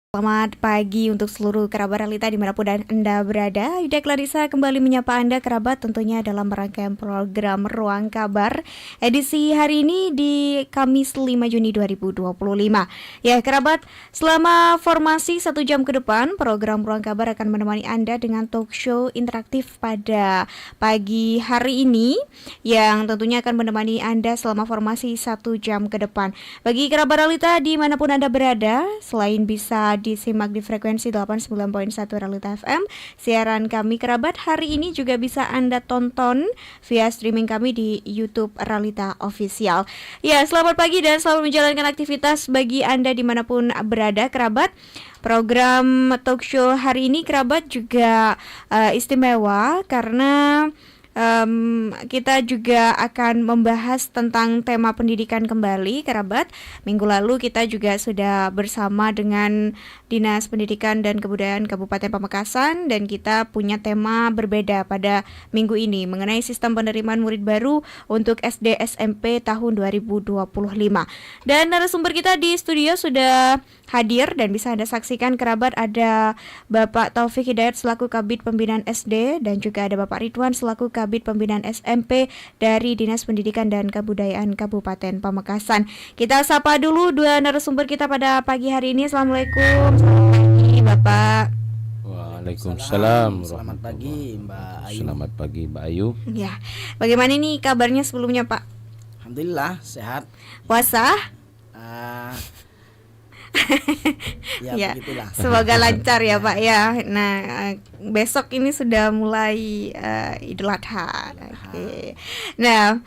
Selamat pagi untuk seluruh kerabat Realita dimanapun Anda berada. Yuda Clarissa kembali menyapa Anda kerabat tentunya dalam rangkaian program Ruang Kabar edisi hari ini di Kamis 5 Juni 2025. Ya kerabat, selama formasi 1 jam ke depan program Ruang Kabar akan menemani Anda dengan talk show interaktif pada pagi hari ini yang tentunya akan menemani Anda selama formasi 1 jam ke depan. Bagi kerabat Realita dimanapun Anda berada, selain bisa disimak di frekuensi 89.1 Realita FM, siaran kami kerabat hari ini juga bisa Anda tonton via streaming kami di YouTube Realita Official. Ya, selamat pagi dan selamat menjalankan aktivitas bagi Anda dimanapun berada kerabat. Program talk show hari ini kerabat juga istimewa karena kita juga akan membahas tentang tema pendidikan kembali kerabat. Minggu lalu kita juga sudah bersama dengan Dinas Pendidikan dan Kebudayaan Kabupaten Pamekasan dan kita punya tema berbeda pada minggu ini mengenai sistem penerimaan murid baru untuk SD SMP tahun 2025. Dan narasumber kita di studio sudah hadir dan bisa Anda saksikan kerabat, ada Bapak Taufik Hidayat selaku Kabid Pembinaan SD dan juga ada Bapak Ridwan selaku Kabid Pembinaan SMP dari Dinas Pendidikan dan Kebudayaan Kabupaten Pamekasan. Kita sapa dulu dua narasumber kita pada pagi hari ini. Assalamualaikum. Selamat pagi Bapak. Waalaikumsalam. Selamat pagi Mbak Ayu. Selamat pagi Mbak Ayu. Ya, bagaimana nih kabarnya sebelumnya Pak? Alhamdulillah sehat. Puasa? Ya, begitulah. Semoga lancar ya Pak ya. Nah, besok ini sudah mulai Idul Adha. Oke. Nah,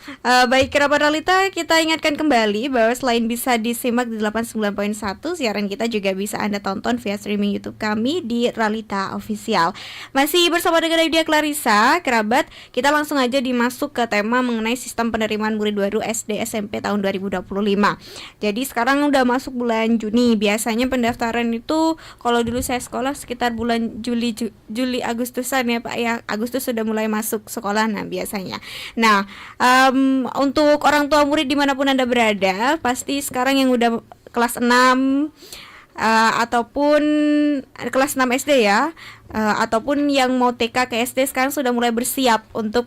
baik kerabat Realita, kita ingatkan kembali bahwa selain bisa disimak di 89.1, siaran kita juga bisa Anda tonton via streaming YouTube kami di Realita Official. Masih bersama dengan Yuda Clarissa, kerabat, kita langsung aja dimasuk ke tema mengenai sistem penerimaan murid baru SD SMP tahun 2025. Jadi sekarang udah masuk bulan Juni. Biasanya pendaftaran itu kalau dulu saya sekolah sekitar bulan Juli Agustusan ya Pak ya. Agustus sudah mulai masuk sekolah nah biasanya. Nah, untuk orang tua murid dimanapun Anda berada, pasti sekarang yang udah kelas 6 ataupun kelas 6 SD ya, ataupun yang mau TK ke SD sekarang sudah mulai bersiap untuk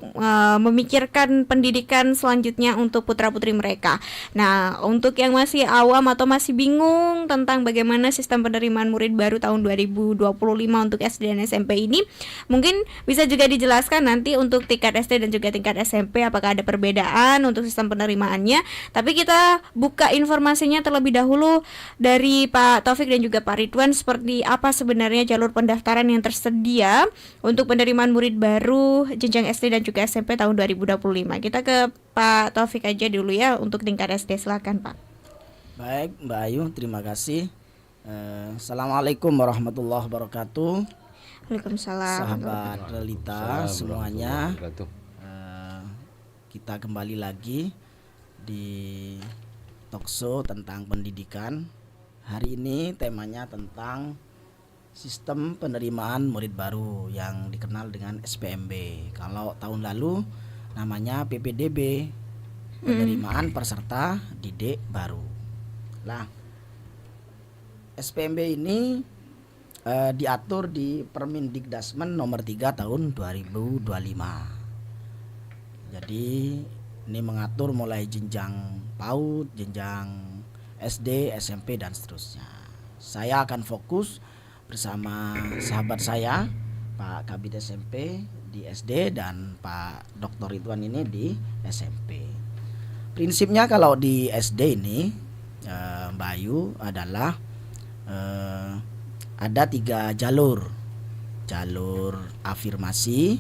memikirkan pendidikan selanjutnya untuk putra-putri mereka. Nah, untuk yang masih awam atau masih bingung tentang bagaimana sistem penerimaan murid baru tahun 2025 untuk SD dan SMP ini, mungkin bisa juga dijelaskan nanti untuk tingkat SD dan juga tingkat SMP apakah ada perbedaan untuk sistem penerimaannya. Tapi kita buka informasinya terlebih dahulu dari Pak Taufik dan juga Pak Ridwan, seperti apa sebenarnya jalur pendaftaran yang tersedia untuk penerimaan murid baru jenjang SD dan juga SMP tahun 2025. Kita ke Pak Taufik aja dulu ya untuk tingkat SD, silakan Pak. Baik Mbak Ayu, terima kasih. Assalamualaikum warahmatullahi wabarakatuh. Waalaikumsalam. Sahabat Realita semuanya, kita kembali lagi di talkshow tentang pendidikan. Hari ini temanya tentang sistem penerimaan murid baru yang dikenal dengan SPMB. Kalau tahun lalu namanya PPDB, penerimaan peserta didik baru. Nah, SPMB ini diatur di Permendikdasmen nomor 3 tahun 2025. Jadi ini mengatur mulai jenjang PAUD, jenjang SD, SMP dan seterusnya. Saya akan fokus bersama sahabat saya Pak Kabid SMP di SD dan Pak Dr. Ridwan ini di SMP. Prinsipnya kalau di SD ini Mbak Ayu adalah ada 3 jalur. Jalur afirmasi,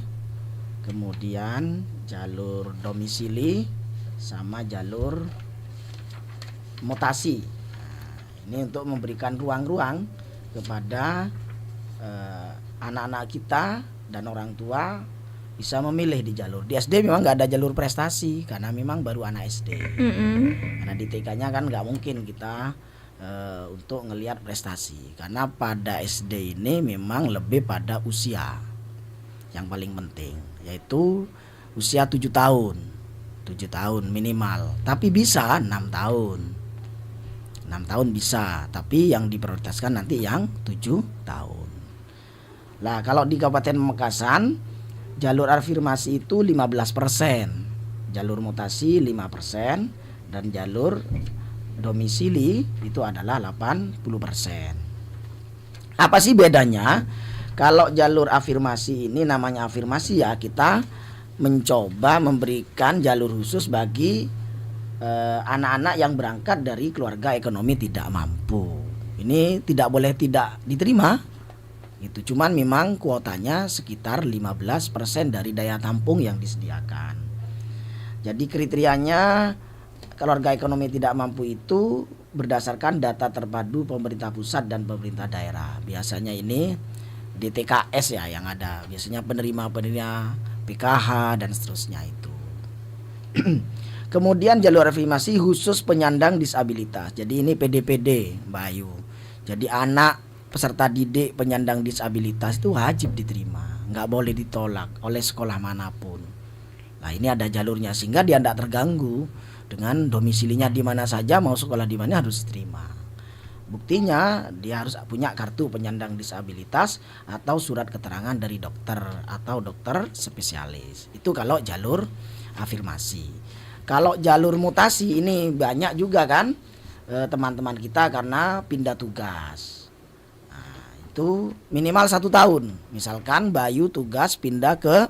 kemudian jalur domisili sama jalur mutasi. Ini untuk memberikan ruang-ruang kepada anak-anak kita dan orang tua bisa memilih di jalur. Di SD memang nggak ada jalur prestasi karena memang baru anak SD. Karena di TK-nya kan nggak mungkin kita untuk ngelihat prestasi karena pada SD ini memang lebih pada usia yang paling penting, yaitu usia 7 tahun minimal, tapi bisa 6 tahun. 6 tahun bisa, tapi yang diprioritaskan nanti yang 7 tahun. Nah, kalau di Kabupaten Pamekasan jalur afirmasi itu 15%, jalur mutasi 5%, dan jalur domisili itu adalah 80%. Apa sih bedanya? Kalau jalur afirmasi ini namanya afirmasi ya, kita mencoba memberikan jalur khusus bagi anak-anak yang berangkat dari keluarga ekonomi tidak mampu. Ini tidak boleh tidak diterima. Itu cuman memang kuotanya sekitar 15% dari daya tampung yang disediakan. Jadi kriterianya keluarga ekonomi tidak mampu itu berdasarkan data terpadu pemerintah pusat dan pemerintah daerah. Biasanya ini DTKS ya yang ada. Biasanya penerima-penerima PKH dan seterusnya itu. Kemudian jalur afirmasi khusus penyandang disabilitas. Jadi ini PDPD, Mbak Ayu. Jadi anak peserta didik penyandang disabilitas itu wajib diterima, nggak boleh ditolak oleh sekolah manapun. Nah, ini ada jalurnya sehingga dia tidak terganggu dengan domisilinya di mana saja, mau sekolah di mana harus diterima. Buktinya dia harus punya kartu penyandang disabilitas atau surat keterangan dari dokter atau dokter spesialis. Itu kalau jalur afirmasi. Kalau jalur mutasi ini banyak juga kan teman-teman kita karena pindah tugas. Nah, itu minimal 1 tahun. Misalkan Bayu tugas pindah ke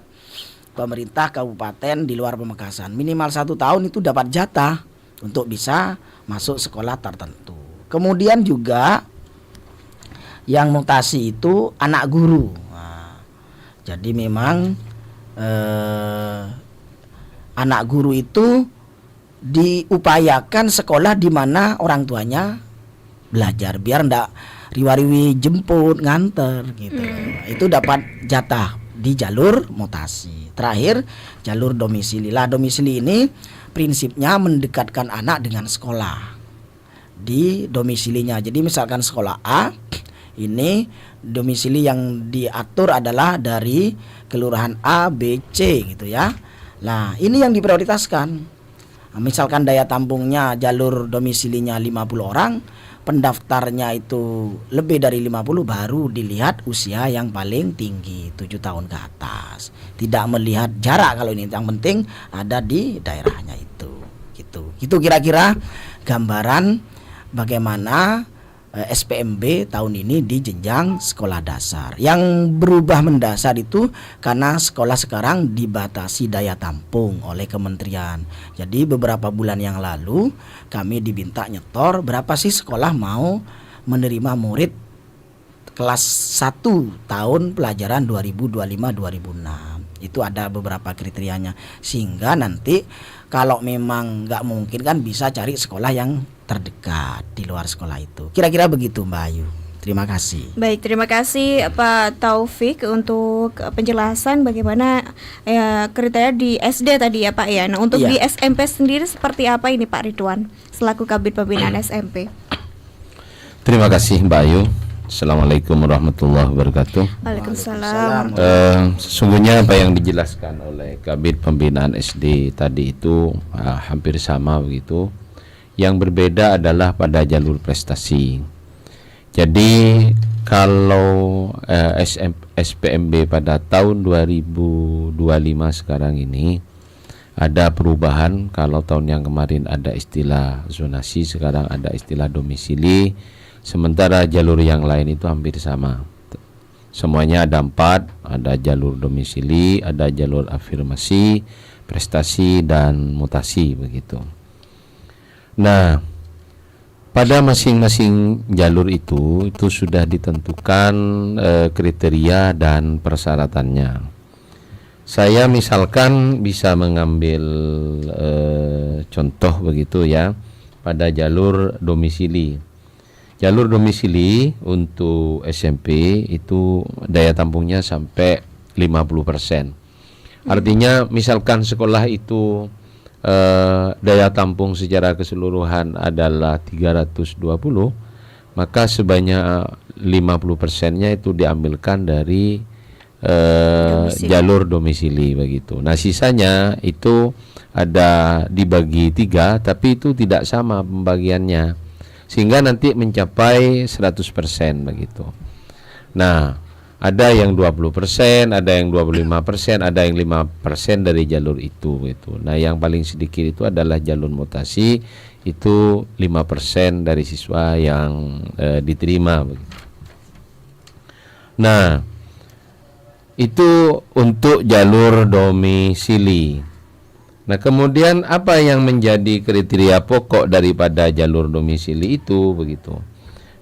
pemerintah kabupaten di luar Pamekasan, minimal 1 tahun itu dapat jatah untuk bisa masuk sekolah tertentu. Kemudian juga yang mutasi itu anak guru. Nah, jadi memang anak guru itu diupayakan sekolah di mana orang tuanya belajar, biar ndak riwa-riwi jemput nganter gitu. Itu dapat jatah di jalur mutasi. Terakhir jalur domisili. Lah domisili ini prinsipnya mendekatkan anak dengan sekolah di domisilinya. Jadi misalkan sekolah A, ini domisili yang diatur adalah dari kelurahan A, B, C gitu ya. Nah, ini yang diprioritaskan. Nah, misalkan daya tampungnya jalur domisilinya 50 orang, pendaftarnya itu lebih dari 50, baru dilihat usia yang paling tinggi 7 tahun ke atas. Tidak melihat jarak kalau ini, yang penting ada di daerahnya itu. Gitu. Itu kira-kira gambaran bagaimana SPMB tahun ini di jenjang sekolah dasar. Yang berubah mendasar itu karena sekolah sekarang dibatasi daya tampung oleh kementerian. Jadi beberapa bulan yang lalu kami diminta nyetor berapa sih sekolah mau menerima murid kelas 1 tahun pelajaran 2025-2026. Itu ada beberapa kriterianya, sehingga nanti kalau memang nggak mungkin kan bisa cari sekolah yang terdekat di luar sekolah itu. Kira-kira begitu Mbak Ayu. Terima kasih. Baik, terima kasih Pak Taufik untuk penjelasan bagaimana kriteria di SD tadi ya Pak ya. Nah, untuk di SMP sendiri seperti apa ini Pak Ridwan selaku Kabid Pembinaan SMP? Terima kasih Mbak Ayu. Assalamualaikum warahmatullahi wabarakatuh. Waalaikumsalam. Sesungguhnya apa yang dijelaskan oleh Kabid Pembinaan SD tadi itu hampir sama begitu. Yang berbeda adalah pada jalur prestasi. Jadi kalau SPMB pada tahun 2025 sekarang ini ada perubahan. Kalau tahun yang kemarin ada istilah zonasi, sekarang ada istilah domisili. Sementara jalur yang lain itu hampir sama. Semuanya ada 4, ada jalur domisili, ada jalur afirmasi, prestasi, dan mutasi begitu. Nah, pada masing-masing jalur itu sudah ditentukan kriteria dan persyaratannya. Saya misalkan bisa mengambil contoh begitu ya, pada jalur domisili. Jalur domisili untuk SMP itu daya tampungnya sampai 50%. Artinya misalkan sekolah itu daya tampung secara keseluruhan adalah 320, maka sebanyak 50%-nya itu diambilkan dari jalur domisili begitu. Nah, sisanya itu ada dibagi 3, tapi itu tidak sama pembagiannya. sehingga nanti mencapai 100% begitu. Nah, ada yang 20%, ada yang 25%, ada yang 5% dari jalur itu gitu. Nah, yang paling sedikit itu adalah jalur mutasi, itu 5% dari siswa yang diterima begitu. Nah, itu untuk jalur domisili. Nah, kemudian apa yang menjadi kriteria pokok daripada jalur domisili itu begitu.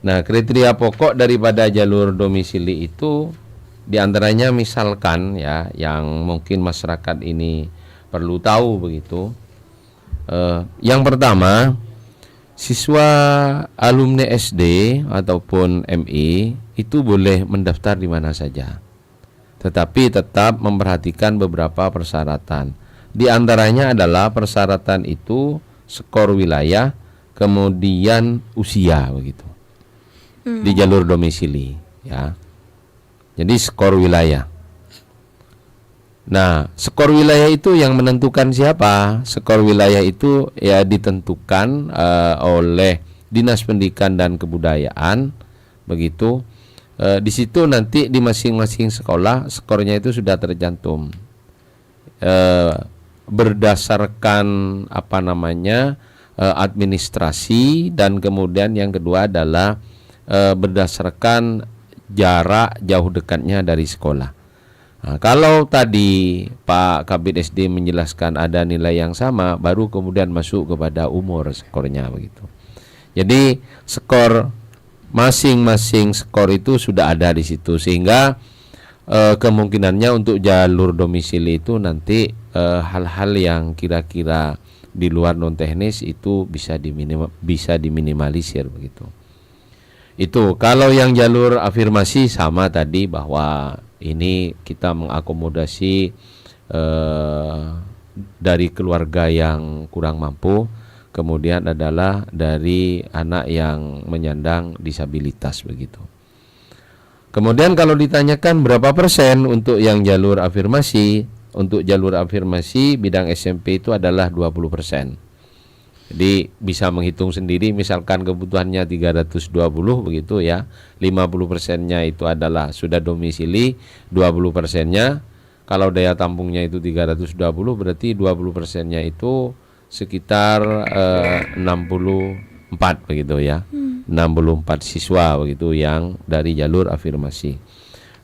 Nah, kriteria pokok daripada jalur domisili itu diantaranya misalkan ya, yang mungkin masyarakat ini perlu tahu begitu. Yang pertama, siswa alumni SD ataupun MI itu boleh mendaftar di mana saja, tetapi tetap memperhatikan beberapa persyaratan. Di antaranya adalah persyaratan itu skor wilayah, kemudian usia begitu. Di jalur domisili ya. Jadi skor wilayah. Nah, skor wilayah itu yang menentukan siapa? Skor wilayah itu ya ditentukan oleh Dinas Pendidikan dan Kebudayaan begitu. Di situ nanti di masing-masing sekolah skornya itu sudah tercantum berdasarkan administrasi, dan kemudian yang kedua adalah berdasarkan jarak jauh dekatnya dari sekolah. Nah, kalau tadi Pak Kabid SD menjelaskan ada nilai yang sama, baru kemudian masuk kepada umur skornya begitu. Jadi skor masing-masing skor itu sudah ada di situ, sehingga kemungkinannya untuk jalur domisili itu nanti hal-hal yang kira-kira di luar non teknis itu bisa diminimalisir begitu. Itu kalau yang jalur afirmasi sama tadi, bahwa ini kita mengakomodasi dari keluarga yang kurang mampu, kemudian adalah dari anak yang menyandang disabilitas begitu. Kemudian kalau ditanyakan berapa persen untuk yang jalur afirmasi, untuk jalur afirmasi bidang SMP itu adalah 20%. Jadi bisa menghitung sendiri, misalkan kebutuhannya 320 begitu ya, 50%-nya itu adalah sudah domisili, 20%-nya kalau daya tampungnya itu 320, berarti 20%-nya itu sekitar 64 begitu ya. 64 siswa begitu yang dari jalur afirmasi.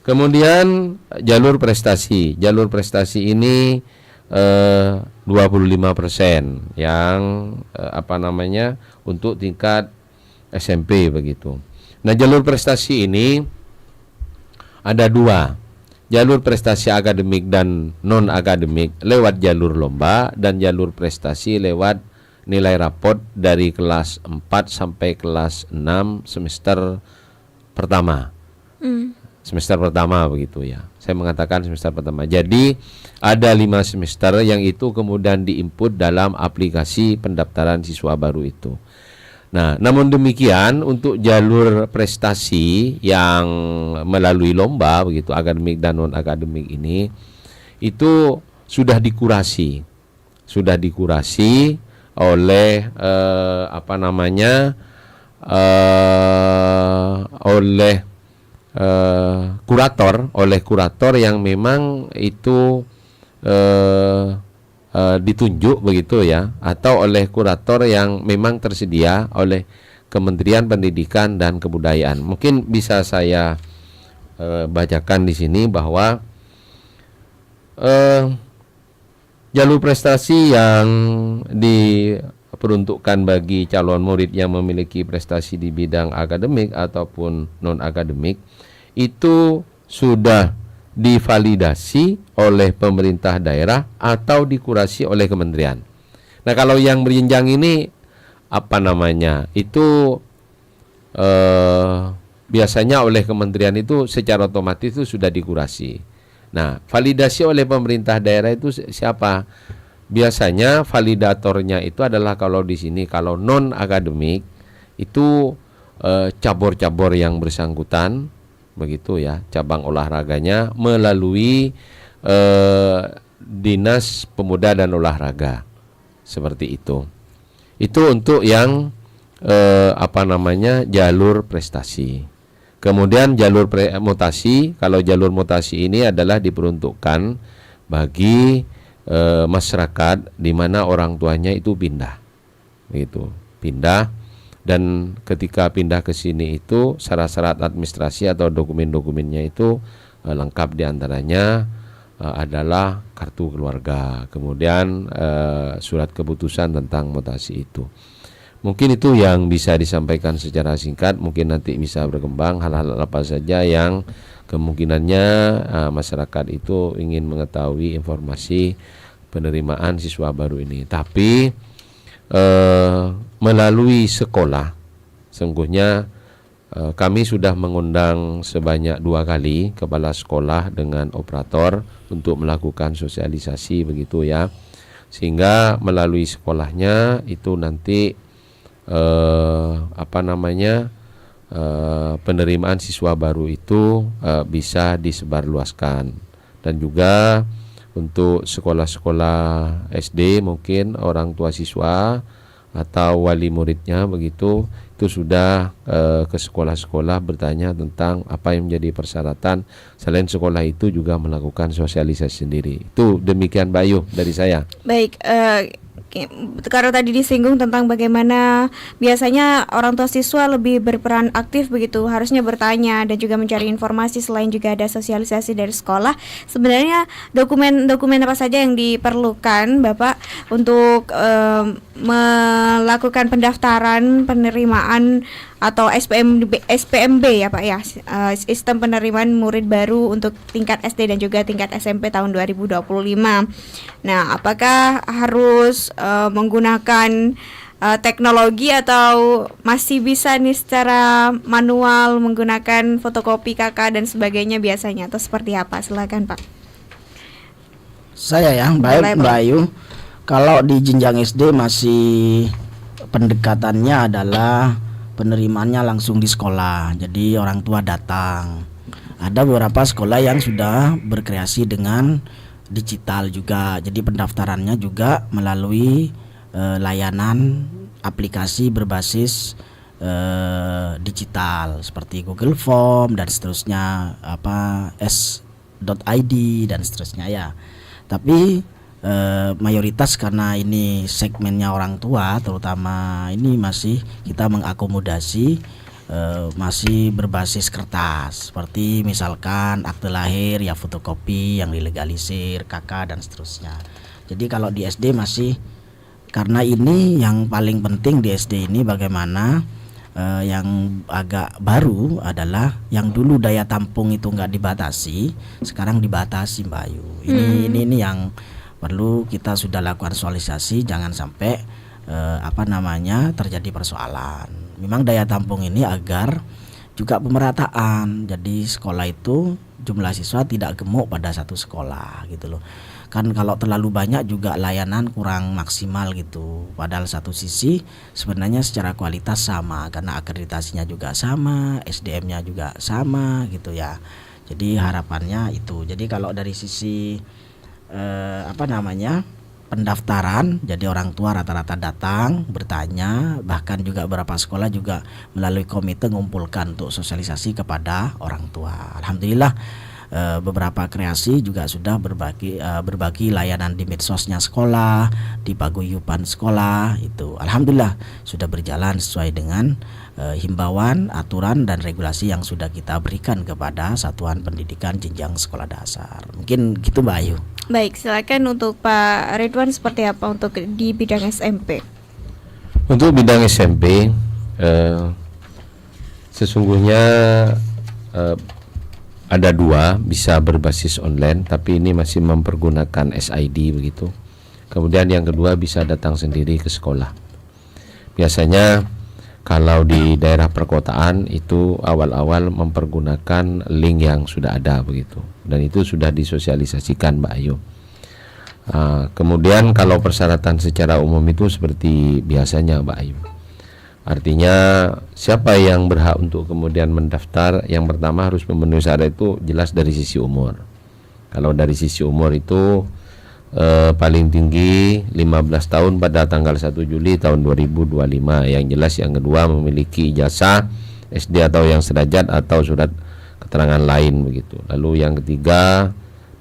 Kemudian jalur prestasi. Jalur prestasi ini 25% yang untuk tingkat SMP begitu. Nah, jalur prestasi ini ada dua. Jalur prestasi akademik dan non akademik lewat jalur lomba, dan jalur prestasi lewat nilai raport dari kelas 4 sampai kelas 6 semester pertama. Semester pertama begitu ya. Saya mengatakan semester pertama. Jadi ada 5 semester yang itu kemudian diinput dalam aplikasi pendaftaran siswa baru itu. Nah, namun demikian untuk jalur prestasi yang melalui lomba begitu, akademik dan non akademik ini itu sudah dikurasi oleh kurator yang memang itu ditunjuk begitu ya, atau oleh kurator yang memang tersedia oleh Kementerian Pendidikan dan Kebudayaan. Mungkin bisa saya bacakan di sini bahwa jalur prestasi yang diperuntukkan bagi calon murid yang memiliki prestasi di bidang akademik ataupun non akademik itu sudah divalidasi oleh pemerintah daerah atau dikurasi oleh kementerian. Nah, kalau yang berjenjang ini itu biasanya oleh kementerian itu secara otomatis itu sudah dikurasi. Nah, validasi oleh pemerintah daerah itu siapa? Biasanya validatornya itu adalah kalau di sini kalau non akademik itu cabur-cabur yang bersangkutan begitu ya, cabang olahraganya melalui Dinas Pemuda dan Olahraga seperti itu. Itu untuk yang jalur prestasi. Kemudian jalur mutasi, kalau jalur mutasi ini adalah diperuntukkan bagi masyarakat di mana orang tuanya itu pindah, gitu, pindah, dan ketika pindah ke sini itu syarat-syarat administrasi atau dokumen-dokumennya itu lengkap, diantaranya adalah kartu keluarga, kemudian surat keputusan tentang mutasi itu. Mungkin itu yang bisa disampaikan secara singkat, mungkin nanti bisa berkembang hal-hal apa saja yang kemungkinannya masyarakat itu ingin mengetahui informasi penerimaan siswa baru ini. Tapi melalui sekolah, sungguhnya kami sudah mengundang sebanyak 2 kali kepala sekolah dengan operator untuk melakukan sosialisasi begitu ya, sehingga melalui sekolahnya itu nanti penerimaan siswa baru itu bisa disebarluaskan. Dan juga untuk sekolah-sekolah SD, mungkin orang tua siswa atau wali muridnya begitu, itu sudah ke sekolah-sekolah bertanya tentang apa yang menjadi persyaratan. Selain sekolah itu juga melakukan sosialisasi sendiri. Itu demikian Mbak Ayu dari saya. Baik, kalau tadi disinggung tentang bagaimana biasanya orang tua siswa lebih berperan aktif begitu, harusnya bertanya dan juga mencari informasi, selain juga ada sosialisasi dari sekolah. Sebenarnya dokumen apa saja yang diperlukan Bapak untuk melakukan pendaftaran penerimaan atau SPMB ya Pak ya, sistem penerimaan murid baru untuk tingkat SD dan juga tingkat SMP tahun 2025. Nah, apakah harus menggunakan teknologi atau masih bisa nih secara manual menggunakan fotokopi KK dan sebagainya biasanya, atau seperti apa? Silakan Pak. Saya ya, baik Mbak Ayu. Kalau di jenjang SD masih pendekatannya adalah penerimaannya langsung di sekolah, jadi orang tua datang. Ada beberapa sekolah yang sudah berkreasi dengan digital juga, jadi pendaftarannya juga melalui layanan aplikasi berbasis digital seperti Google Form dan seterusnya, s.id dan seterusnya ya. Tapi mayoritas karena ini segmennya orang tua, terutama ini masih kita mengakomodasi masih berbasis kertas, seperti misalkan akte lahir ya fotokopi yang dilegalisir, KK dan seterusnya. Jadi kalau di SD masih, karena ini yang paling penting di SD ini bagaimana yang agak baru adalah yang dulu daya tampung itu nggak dibatasi, sekarang dibatasi Mbak Ayu. Ini yang perlu kita sudah lakukan sosialisasi, jangan sampai terjadi persoalan. Memang daya tampung ini agar juga pemerataan, jadi sekolah itu jumlah siswa tidak gemuk pada satu sekolah gitu loh. Kan kalau terlalu banyak juga layanan kurang maksimal gitu. Padahal satu sisi sebenarnya secara kualitas sama, karena akreditasinya juga sama, SDM-nya juga sama gitu ya. Jadi harapannya itu. Jadi kalau dari sisi pendaftaran, jadi orang tua rata-rata datang bertanya, bahkan juga beberapa sekolah juga melalui komite mengumpulkan untuk sosialisasi kepada orang tua. Alhamdulillah beberapa kreasi juga sudah berbagi layanan di medsosnya sekolah, di paguyuban sekolah, itu alhamdulillah sudah berjalan sesuai dengan himbauan, aturan dan regulasi yang sudah kita berikan kepada satuan pendidikan jenjang sekolah dasar. Mungkin gitu Mbak Ayu. Baik, silakan untuk Pak Ridwan, seperti apa untuk di bidang SMP? Untuk bidang SMP sesungguhnya ada 2, bisa berbasis online, tapi ini masih mempergunakan SID begitu. Kemudian yang kedua bisa datang sendiri ke sekolah. Biasanya kalau di daerah perkotaan itu awal-awal mempergunakan link yang sudah ada begitu, dan itu sudah disosialisasikan Mbak Ayu. Kemudian kalau persyaratan secara umum itu seperti biasanya Mbak Ayu. Artinya siapa yang berhak untuk kemudian mendaftar, yang pertama harus memenuhi syarat itu jelas dari sisi umur. Kalau dari sisi umur itu paling tinggi 15 tahun pada tanggal 1 Juli tahun 2025. Yang jelas yang kedua memiliki ijazah SD atau yang sederajat atau surat keterangan lain begitu. Lalu yang ketiga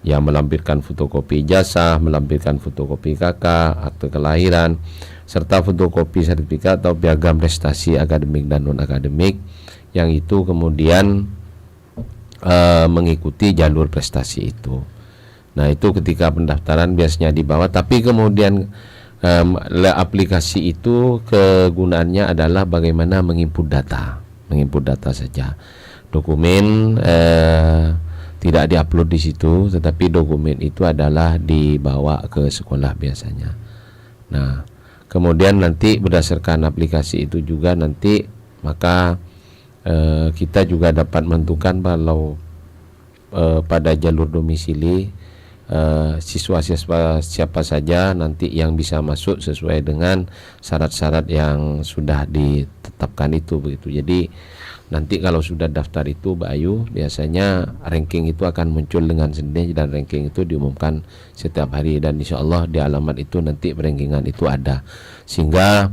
yang melampirkan fotokopi ijazah, melampirkan fotokopi KK, akte kelahiran, serta fotokopi sertifikat atau piagam prestasi akademik dan non akademik yang itu kemudian mengikuti jalur prestasi itu. Nah, itu ketika pendaftaran biasanya di bawah, tapi kemudian aplikasi itu kegunaannya adalah bagaimana menginput data saja. Dokumen tidak diupload di situ, tetapi dokumen itu adalah dibawa ke sekolah biasanya. Nah, kemudian nanti berdasarkan aplikasi itu juga nanti maka kita juga dapat menentukan kalau pada jalur domisili siswa-siswa siapa saja nanti yang bisa masuk sesuai dengan syarat-syarat yang sudah ditetapkan itu begitu. Jadi nanti kalau sudah daftar itu Mbak Ayu, biasanya ranking itu akan muncul dengan sendirinya dan ranking itu diumumkan setiap hari dan insya Allah di alamat itu nanti rankingan itu ada, sehingga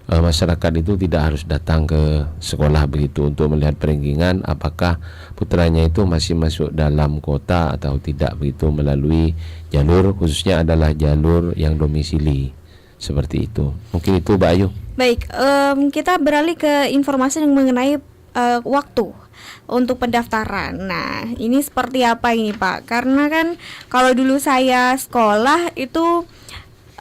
masyarakat itu tidak harus datang ke sekolah begitu untuk melihat rankingan apakah putranya itu masih masuk dalam kota atau tidak begitu melalui jalur khususnya adalah jalur yang domisili seperti itu. Mungkin itu Mbak Ayu. Baik, kita beralih ke informasi yang mengenai waktu untuk pendaftaran. Nah, ini seperti apa ini Pak? Karena kan kalau dulu saya sekolah itu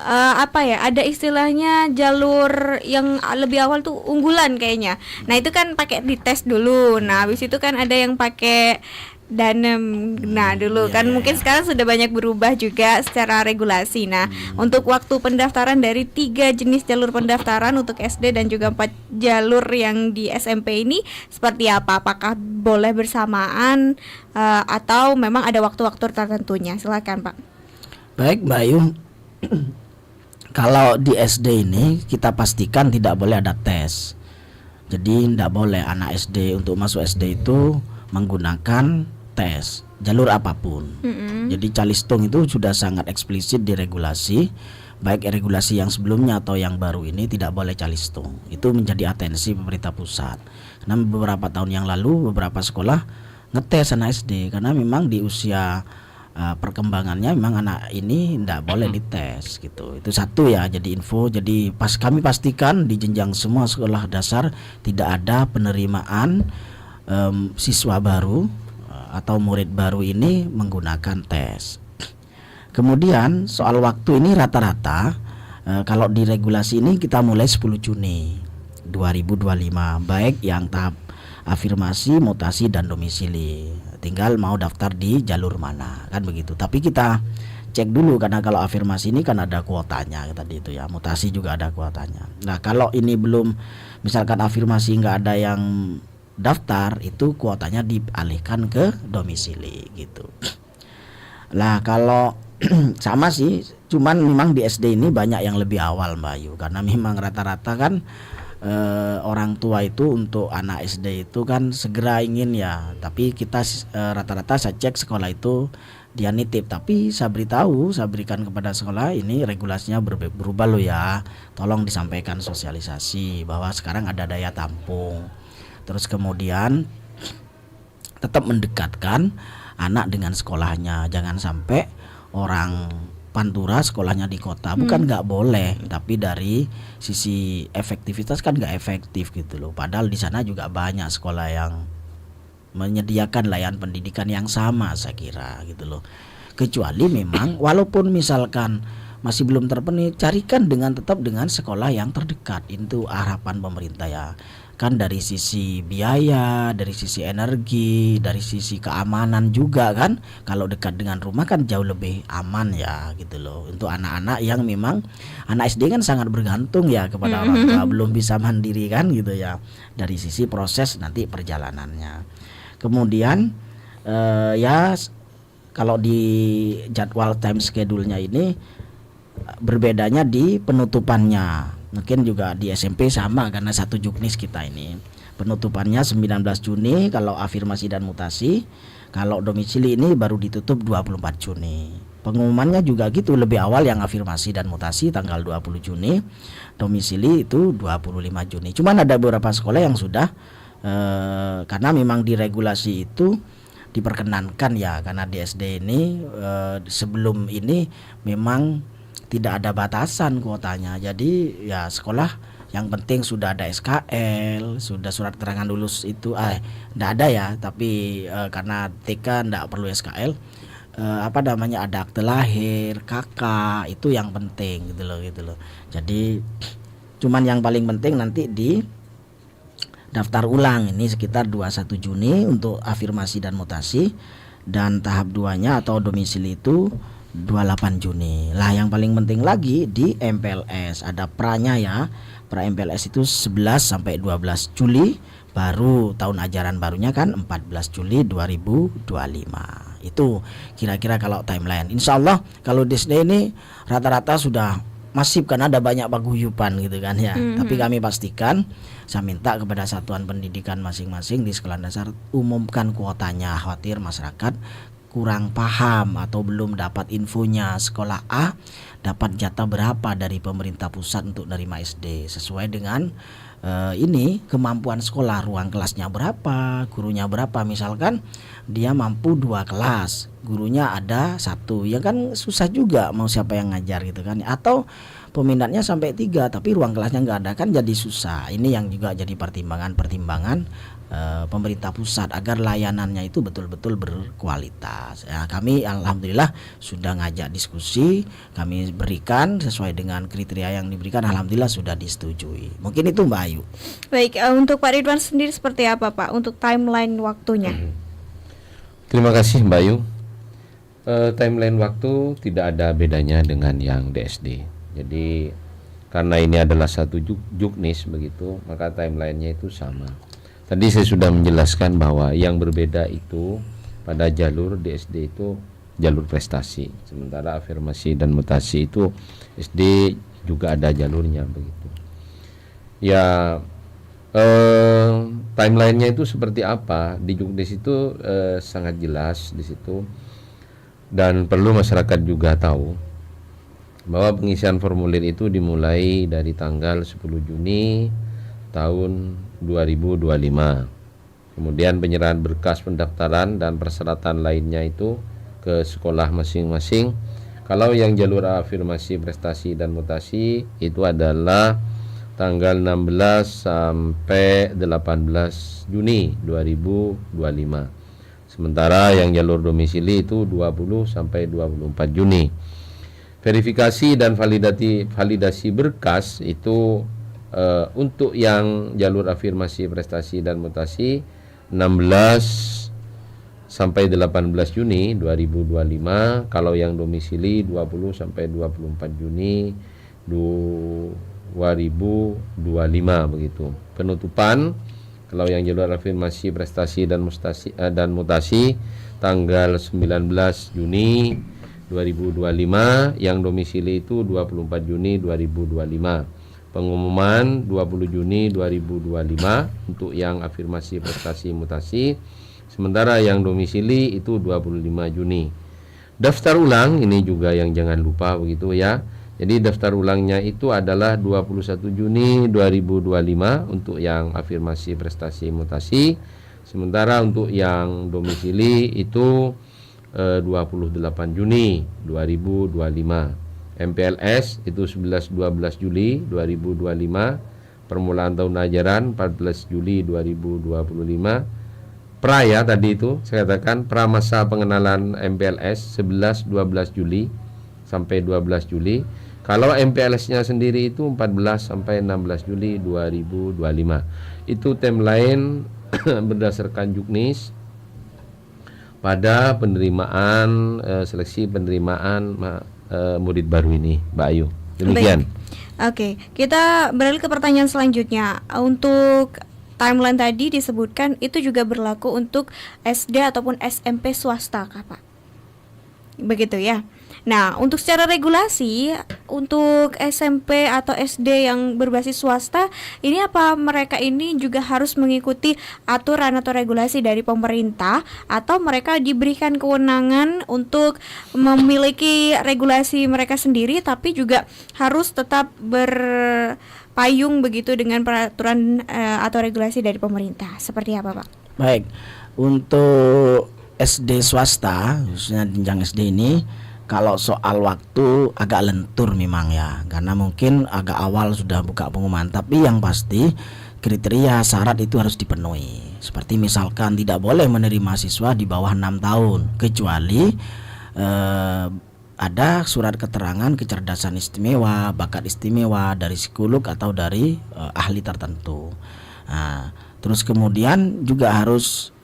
ada istilahnya jalur yang lebih awal tuh unggulan kayaknya. Nah, itu kan pakai dites dulu. Nah, habis itu kan ada yang pakai danem. Nah, dulu kan mungkin sekarang sudah banyak berubah juga secara regulasi. Nah, untuk waktu pendaftaran dari 3 jenis jalur pendaftaran untuk SD dan juga 4 jalur yang di SMP ini seperti apa? Apakah boleh bersamaan atau memang ada waktu-waktu tertentunya? Silakan, Pak. Baik, Mbak Ayu. Kalau di SD ini kita pastikan tidak boleh ada tes. Jadi tidak boleh anak SD untuk masuk SD itu menggunakan tes jalur apapun. Jadi calistung itu sudah sangat eksplisit di regulasi, baik regulasi yang sebelumnya atau yang baru ini tidak boleh calistung. Itu menjadi atensi pemerintah pusat. Karena beberapa tahun yang lalu beberapa sekolah ngetes anak SD karena memang di usia perkembangannya memang anak ini tidak boleh dites gitu. Itu satu ya, jadi info. Jadi kami pastikan di jenjang semua sekolah dasar tidak ada penerimaan siswa baru atau murid baru ini menggunakan tes. Kemudian soal waktu ini rata-rata kalau di regulasi ini kita mulai 10 Juni 2025 baik yang tahap afirmasi, mutasi dan domisili. Tinggal mau daftar di jalur mana kan begitu. Tapi kita cek dulu karena kalau afirmasi ini kan ada kuotanya tadi itu ya, mutasi juga ada kuotanya. Nah, kalau ini belum misalkan afirmasi nggak ada yang daftar, itu kuotanya dialihkan ke domisili gitu. Lah kalau sama sih, cuman memang di SD ini banyak yang lebih awal Mbak Ayu karena memang rata-rata kan orang tua itu untuk anak SD itu kan segera ingin ya, tapi kita rata-rata saya cek sekolah itu dia nitip, tapi saya berikan kepada sekolah ini regulasinya berubah loh ya, tolong disampaikan sosialisasi bahwa sekarang ada daya tampung, terus kemudian tetap mendekatkan anak dengan sekolahnya, jangan sampai orang Pantura sekolahnya di kota, bukan nggak boleh, tapi dari sisi efektivitas kan nggak efektif gitu loh. Padahal di sana juga banyak sekolah yang menyediakan layanan pendidikan yang sama saya kira gitu loh. Kecuali memang walaupun misalkan masih belum terpenuhi, carikan tetap dengan sekolah yang terdekat. Itu harapan pemerintah ya. Kan dari sisi biaya, dari sisi energi, dari sisi keamanan juga kan. Kalau dekat dengan rumah kan jauh lebih aman ya gitu loh. Untuk anak-anak yang memang anak SD kan sangat bergantung ya kepada orang tua, belum bisa mandiri kan gitu ya. Dari sisi proses nanti perjalanannya. Kemudian ya kalau di jadwal time schedule-nya ini berbedanya di penutupannya. Mungkin juga di SMP sama karena satu juknis kita ini. Penutupannya 19 Juni kalau afirmasi dan mutasi. Kalau domisili ini baru ditutup 24 Juni. Pengumumannya juga gitu, lebih awal yang afirmasi dan mutasi tanggal 20 Juni, domisili itu 25 Juni. Cuman ada beberapa sekolah yang sudah karena memang di regulasi itu diperkenankan ya, karena di SD ini sebelum ini memang tidak ada batasan kuotanya. Jadi ya sekolah yang penting sudah ada SKL, sudah surat keterangan lulus itu enggak ada ya, tapi karena TK enggak perlu SKL, ada akte lahir, KK, itu yang penting gitu loh. Jadi cuman yang paling penting nanti di daftar ulang ini sekitar 21 Juni untuk afirmasi dan mutasi, dan tahap 2-nya atau domisili itu 28 Juni. Lah yang paling penting lagi di MPLS ada pranya ya. Pra MPLS itu 11 sampai 12 Juli, baru tahun ajaran barunya kan 14 Juli 2025. Itu kira-kira kalau timeline. Insya Allah kalau di SD ini rata-rata sudah masif karena ada banyak paguyuban gitu kan ya. Tapi kami pastikan, saya minta kepada satuan pendidikan masing-masing di sekolah dasar umumkan kuotanya. Khawatir masyarakat kurang paham atau belum dapat infonya sekolah A dapat jatah berapa dari pemerintah pusat untuk nerima SD sesuai dengan ini kemampuan sekolah, ruang kelasnya berapa, gurunya berapa. Misalkan dia mampu 2 kelas, gurunya ada 1, ya kan susah juga mau siapa yang ngajar gitu kan. Atau peminatnya sampai 3 tapi ruang kelasnya nggak ada, kan jadi susah. Ini yang juga jadi pertimbangan pemerintah pusat agar layanannya itu betul-betul berkualitas. Ya, kami alhamdulillah sudah ngajak diskusi, kami berikan sesuai dengan kriteria yang diberikan, alhamdulillah sudah disetujui. Mungkin itu Mbak Ayu. Baik, untuk Pak Ridwan sendiri seperti apa Pak untuk timeline waktunya? Terima kasih Mbak Ayu. Timeline waktu tidak ada bedanya dengan yang DSD. Jadi karena ini adalah satu juknis begitu, maka timelinenya itu sama. Tadi saya sudah menjelaskan bahwa yang berbeda itu pada jalur DSD itu jalur prestasi, sementara afirmasi dan mutasi itu SD juga ada jalurnya begitu. Ya, timelinenya itu seperti apa di juknis itu sangat jelas di situ, dan perlu masyarakat juga tahu bahwa pengisian formulir itu dimulai dari tanggal 10 Juni tahun 2025. Kemudian penyerahan berkas pendaftaran dan persyaratan lainnya itu ke sekolah masing-masing. Kalau yang jalur afirmasi prestasi dan mutasi itu adalah tanggal 16 sampai 18 Juni 2025. Sementara yang jalur domisili itu 20 sampai 24 Juni. Verifikasi dan validasi berkas itu untuk yang jalur afirmasi prestasi dan mutasi 16 sampai 18 Juni 2025, kalau yang domisili 20 sampai 24 Juni 2025 begitu. Penutupan kalau yang jalur afirmasi prestasi dan mutasi tanggal 19 Juni 2025, yang domisili itu 24 Juni 2025. Pengumuman 20 Juni 2025 untuk yang afirmasi prestasi mutasi, sementara yang domisili itu 25 Juni. Daftar ulang ini juga yang jangan lupa begitu ya. Jadi daftar ulangnya itu adalah 21 Juni 2025 untuk yang afirmasi prestasi mutasi, sementara untuk yang domisili itu 28 Juni 2025. MPLS itu 11-12 Juli 2025, permulaan tahun ajaran 14 Juli 2025. Pra ya tadi itu saya katakan pra masa pengenalan MPLS 11-12 Juli sampai 12 Juli. Kalau MPLS-nya sendiri itu 14 sampai 16 Juli 2025. Itu timeline berdasarkan juknis pada penerimaan seleksi penerimaan murid baru ini, Mbak Ayu. Demikian. Oke, kita beralih ke pertanyaan selanjutnya. Untuk timeline tadi disebutkan itu juga berlaku untuk SD ataupun SMP swasta, Kak Pak. Begitu ya. Nah, untuk secara regulasi untuk SMP atau SD yang berbasis swasta, ini apa mereka ini juga harus mengikuti aturan atau regulasi dari pemerintah, atau mereka diberikan kewenangan untuk memiliki regulasi mereka sendiri tapi juga harus tetap berpayung begitu dengan peraturan atau regulasi dari pemerintah. Seperti apa, Pak? Baik, untuk SD swasta khususnya jenjang SD ini, kalau soal waktu agak lentur memang ya, karena mungkin agak awal sudah buka pengumuman. Tapi yang pasti kriteria syarat itu harus dipenuhi. Seperti misalkan tidak boleh menerima siswa di bawah 6 tahun kecuali ada surat keterangan kecerdasan istimewa, bakat istimewa dari psikolog atau dari ahli tertentu. Nah, terus kemudian juga harus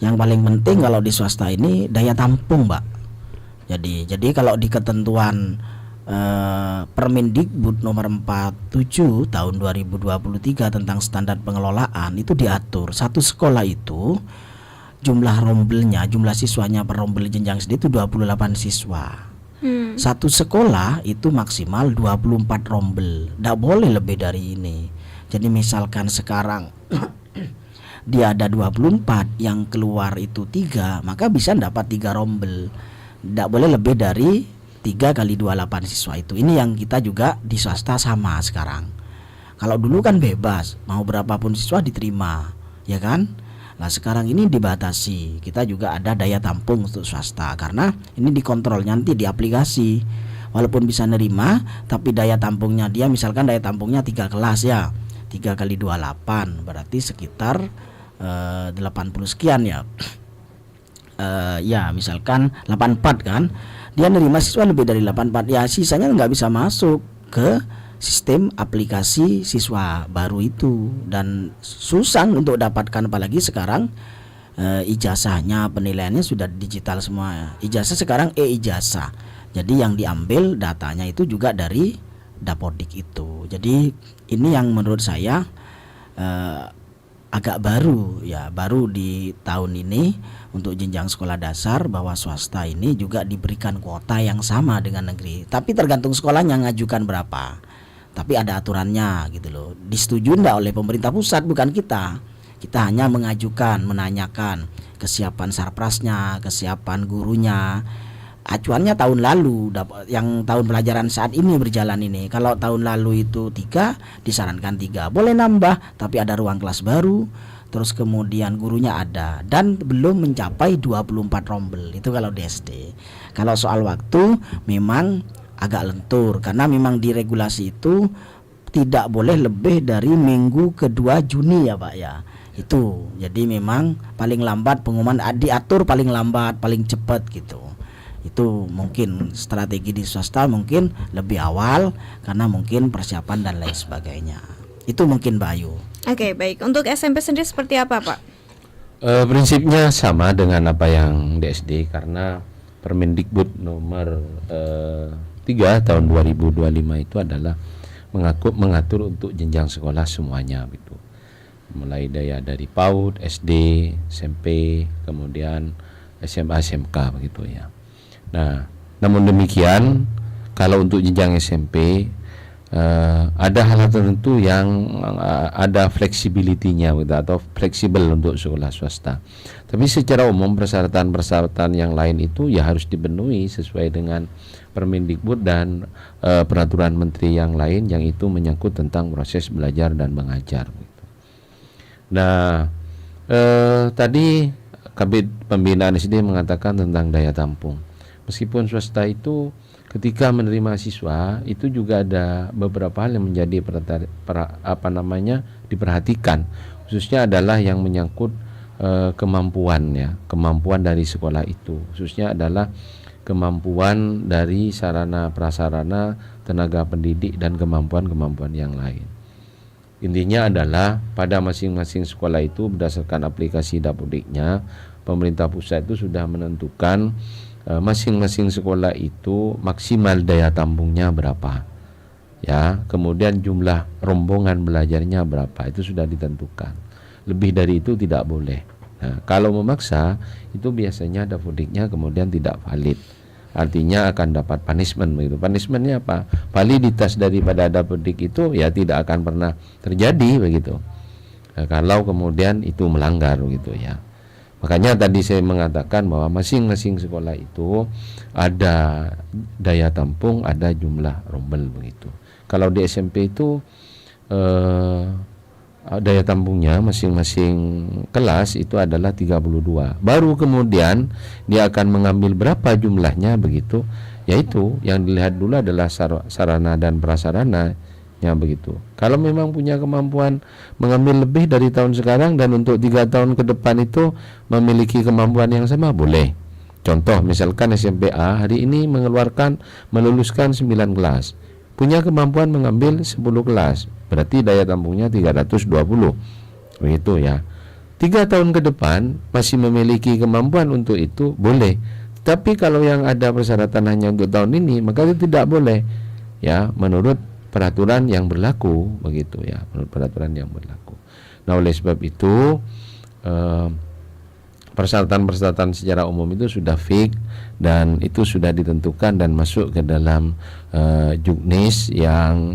yang paling penting kalau di swasta ini daya tampung, Mbak. Jadi kalau di ketentuan Permendikbud nomor 47 tahun 2023 tentang standar pengelolaan itu diatur satu sekolah itu jumlah rombelnya, jumlah siswanya per rombel jenjang SD itu 28 siswa. Satu sekolah itu maksimal 24 rombel, tidak boleh lebih dari ini. Jadi misalkan sekarang dia ada 24, yang keluar itu 3, maka bisa dapat 3 rombel. Tidak boleh lebih dari 3 kali 28 siswa itu. Ini yang kita juga di swasta sama sekarang. Kalau dulu kan bebas, mau berapapun siswa diterima, ya kan? Nah sekarang ini dibatasi. Kita juga ada daya tampung untuk swasta, karena ini dikontrol nanti di aplikasi. Walaupun bisa nerima, tapi daya tampungnya dia misalkan daya tampungnya 3 kelas ya, 3 kali 28 berarti sekitar 80 sekian ya. Ya misalkan 84 kan, dia nerima siswa lebih dari 84, ya sisanya nggak bisa masuk ke sistem aplikasi siswa baru itu, dan susah untuk dapatkan, apalagi sekarang ijazahnya, penilaiannya sudah digital semua. Ijazah sekarang ijazah, jadi yang diambil datanya itu juga dari Dapodik itu. Jadi ini yang menurut saya agak baru ya, baru di tahun ini untuk jenjang sekolah dasar, bahwa swasta ini juga diberikan kuota yang sama dengan negeri. Tapi tergantung sekolahnya ngajukan berapa. Tapi ada aturannya gitu loh. Disetujui enggak oleh pemerintah pusat, bukan kita. Kita hanya mengajukan, menanyakan kesiapan sarprasnya, kesiapan gurunya. Acuannya tahun lalu, yang tahun pelajaran saat ini berjalan ini. Kalau tahun lalu itu 3, disarankan 3. Boleh nambah, tapi ada ruang kelas baru. Terus kemudian gurunya ada, dan belum mencapai 24 rombel. Itu kalau di SD. Kalau soal waktu memang agak lentur, karena memang di regulasi itu tidak boleh lebih dari minggu kedua Juni ya Pak ya. Itu. Jadi memang paling lambat pengumuman diatur, paling lambat, paling cepat gitu. Itu mungkin strategi di swasta mungkin lebih awal karena mungkin persiapan dan lain sebagainya. Itu mungkin Mbak Ayu. Oke, baik. Untuk SMP sendiri seperti apa, Pak? Prinsipnya sama dengan apa yang di SD, karena Permendikbud nomor 3 tahun 2025 itu adalah mengatur untuk jenjang sekolah semuanya gitu. Mulai dari PAUD, SD, SMP, kemudian SMA, SMK begitu ya. Nah, namun demikian kalau untuk jenjang SMP ada hal tertentu yang ada fleksibilitinya gitu, atau fleksibel untuk sekolah swasta. Tapi secara umum persyaratan-persyaratan yang lain itu ya harus dipenuhi sesuai dengan Permendikbud dan peraturan menteri yang lain yang itu menyangkut tentang proses belajar dan mengajar gitu. Nah, tadi Kabid Pembinaan SD mengatakan tentang daya tampung. Meskipun swasta itu ketika menerima siswa itu juga ada beberapa hal yang menjadi diperhatikan, khususnya adalah yang menyangkut kemampuan dari sekolah itu, khususnya adalah kemampuan dari sarana prasarana, tenaga pendidik, dan kemampuan yang lain. Intinya adalah pada masing-masing sekolah itu berdasarkan aplikasi Dapodiknya, pemerintah pusat itu sudah menentukan masing-masing sekolah itu maksimal daya tampungnya berapa ya, kemudian jumlah rombongan belajarnya berapa, itu sudah ditentukan. Lebih dari itu tidak boleh. Nah, kalau memaksa itu biasanya Dapodiknya kemudian tidak valid, artinya akan dapat punishment begitu. Punishmentnya apa? Validitas daripada dapodik itu ya tidak akan pernah terjadi begitu. Kalau kemudian itu melanggar begitu ya. Makanya tadi saya mengatakan bahwa masing-masing sekolah itu ada daya tampung, ada jumlah rombel begitu. Kalau di SMP itu daya tampungnya masing-masing kelas itu adalah 32. Baru kemudian dia akan mengambil berapa jumlahnya begitu. Yaitu yang dilihat dulu adalah sarana dan prasarana ya begitu. Kalau memang punya kemampuan mengambil lebih dari tahun sekarang dan untuk 3 tahun ke depan itu memiliki kemampuan yang sama, boleh. Contoh misalkan SMP A hari ini meluluskan 9 kelas, punya kemampuan mengambil 10 kelas, berarti daya tampungnya 320 begitu ya. 3 tahun ke depan masih memiliki kemampuan untuk itu, boleh. Tapi kalau yang ada persyaratan hanya untuk tahun ini, maka itu tidak boleh ya, menurut peraturan yang berlaku begitu ya, menurut peraturan yang berlaku. Nah, oleh sebab itu persyaratan-persyaratan secara umum itu sudah fix dan itu sudah ditentukan dan masuk ke dalam juknis yang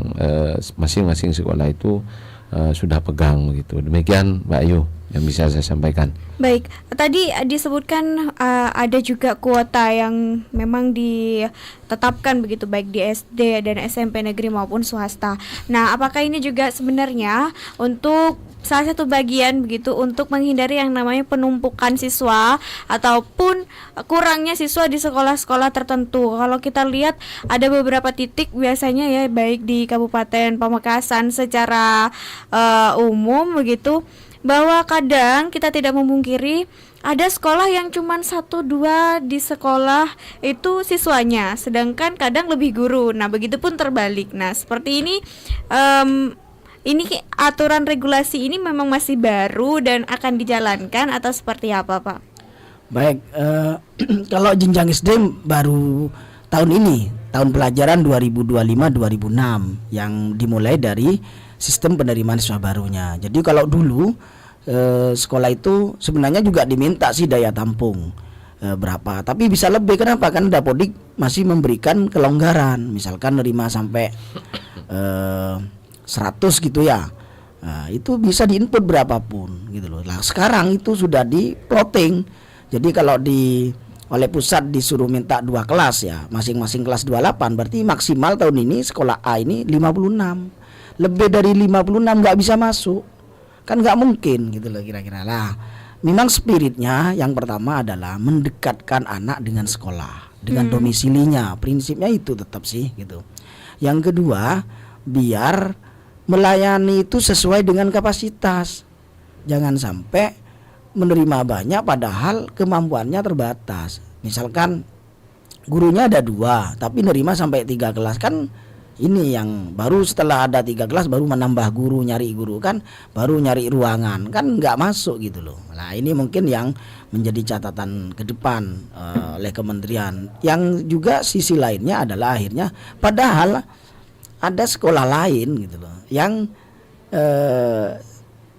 masing-masing sekolah itu sudah pegang begitu. Demikian Mbak Ayu yang bisa saya sampaikan. Baik, tadi disebutkan ada juga kuota yang memang ditetapkan begitu baik di SD dan SMP negeri maupun swasta. Nah, apakah ini juga sebenarnya untuk salah satu bagian begitu untuk menghindari yang namanya penumpukan siswa ataupun kurangnya siswa di sekolah-sekolah tertentu? Kalau kita lihat ada beberapa titik biasanya ya, baik di Kabupaten Pamekasan secara umum begitu, bahwa kadang kita tidak memungkiri ada sekolah yang cuma 1-2 di sekolah itu siswanya, sedangkan kadang lebih guru. Nah, begitupun terbalik. Nah, seperti ini aturan regulasi ini memang masih baru dan akan dijalankan atau seperti apa, Pak? Baik, kalau jenjang SD baru tahun ini, tahun pelajaran 2025-2006 yang dimulai dari sistem penerimaan siswa barunya. Jadi kalau dulu sekolah itu sebenarnya juga diminta sih daya tampung berapa, tapi bisa lebih. Kenapa? Kan Dapodik masih memberikan kelonggaran, misalkan nerima sampai 100 gitu ya. Nah, itu bisa diinput berapapun gitu loh. Nah, sekarang itu sudah di plotting. Jadi kalau oleh pusat disuruh minta 2 kelas ya, masing-masing kelas 28, berarti maksimal tahun ini sekolah A ini 56. Lebih dari 56 nggak bisa masuk, kan nggak mungkin gitu loh kira-kira. Lah, memang spiritnya yang pertama adalah mendekatkan anak dengan sekolah, dengan domisilinya. Prinsipnya itu tetap sih gitu. Yang kedua, biar melayani itu sesuai dengan kapasitas. Jangan sampai menerima banyak padahal kemampuannya terbatas. Misalkan gurunya ada 2 tapi nerima sampai 3 kelas, kan ini yang baru setelah ada 3 kelas baru menambah guru, nyari guru, kan baru nyari ruangan, kan nggak masuk gitu loh. Nah, ini mungkin yang menjadi catatan ke depan oleh kementerian. Yang juga sisi lainnya adalah akhirnya padahal ada sekolah lain gitu loh yang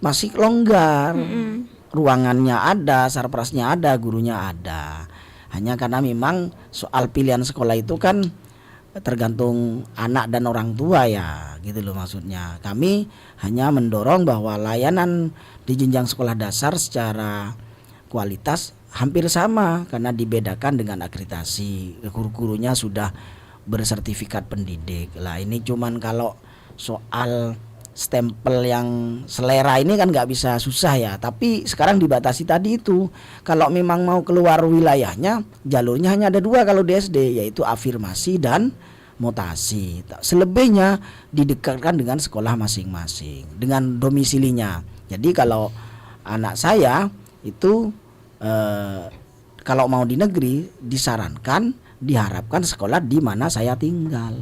masih longgar, ruangannya ada, sarprasnya ada, gurunya ada. Hanya karena memang soal pilihan sekolah itu kan tergantung anak dan orang tua ya gitu loh maksudnya. Kami hanya mendorong bahwa layanan di jenjang sekolah dasar secara kualitas hampir sama karena dibedakan dengan akreditasi. Guru-gurunya sudah bersertifikat pendidik. Lah, ini cuman kalau soal stempel yang selera ini kan nggak bisa, susah ya. Tapi sekarang dibatasi tadi itu. Kalau memang mau keluar wilayahnya, jalurnya hanya ada 2 kalau di SD, yaitu afirmasi dan mutasi. Selebihnya didekatkan dengan sekolah masing-masing, dengan domisilinya. Jadi kalau anak saya itu kalau mau di negeri diharapkan sekolah di mana saya tinggal,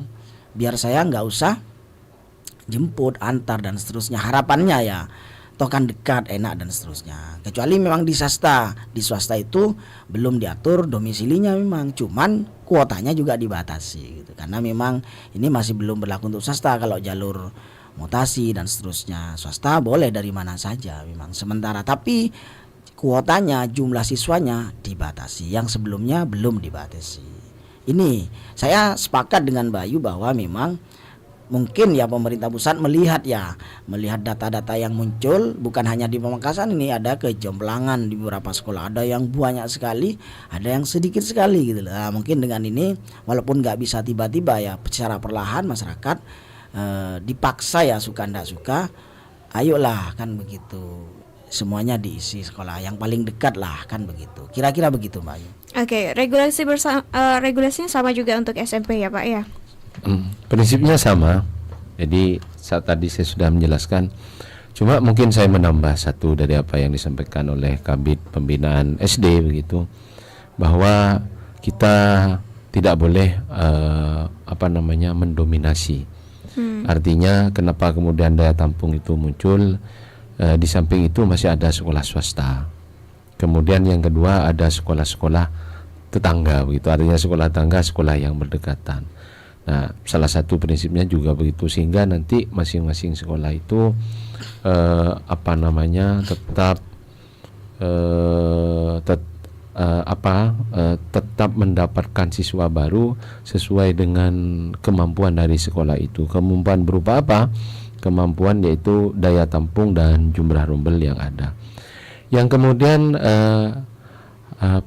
biar saya nggak usah jemput, antar dan seterusnya. Harapannya ya, toh kan dekat, enak dan seterusnya. Kecuali memang di swasta itu belum diatur domisilinya, memang cuman kuotanya juga dibatasi gitu. Karena memang ini masih belum berlaku untuk swasta. Kalau jalur mutasi dan seterusnya, swasta boleh dari mana saja memang sementara, tapi kuotanya, jumlah siswanya dibatasi, yang sebelumnya belum dibatasi. ini saya sepakat dengan Bayu bahwa memang mungkin ya pemerintah pusat melihat data-data yang muncul, bukan hanya di Pamekasan ini ada kejomplangan di beberapa sekolah, ada yang banyak sekali, ada yang sedikit sekali gitu loh. Nah, mungkin dengan ini walaupun nggak bisa tiba-tiba ya, secara perlahan masyarakat dipaksa ya, suka ndak suka, ayolah kan begitu, semuanya diisi sekolah yang paling dekat lah kan begitu, kira-kira begitu Mbak Ayu. Oke, regulasinya sama juga untuk SMP ya Pak ya? Prinsipnya sama. Jadi saat tadi saya sudah menjelaskan, cuma mungkin saya menambah satu dari apa yang disampaikan oleh Kabid Pembinaan SD begitu, bahwa kita tidak boleh mendominasi. Artinya kenapa kemudian daya tampung itu muncul, di samping itu masih ada sekolah swasta. Kemudian yang kedua ada sekolah-sekolah tetangga begitu, artinya sekolah tetangga, sekolah yang berdekatan. Nah, salah satu prinsipnya juga begitu, sehingga nanti masing-masing sekolah itu tetap mendapatkan siswa baru sesuai dengan kemampuan dari sekolah itu. Kemampuan berupa apa? Kemampuan yaitu daya tampung dan jumlah rombel yang ada. Yang kemudian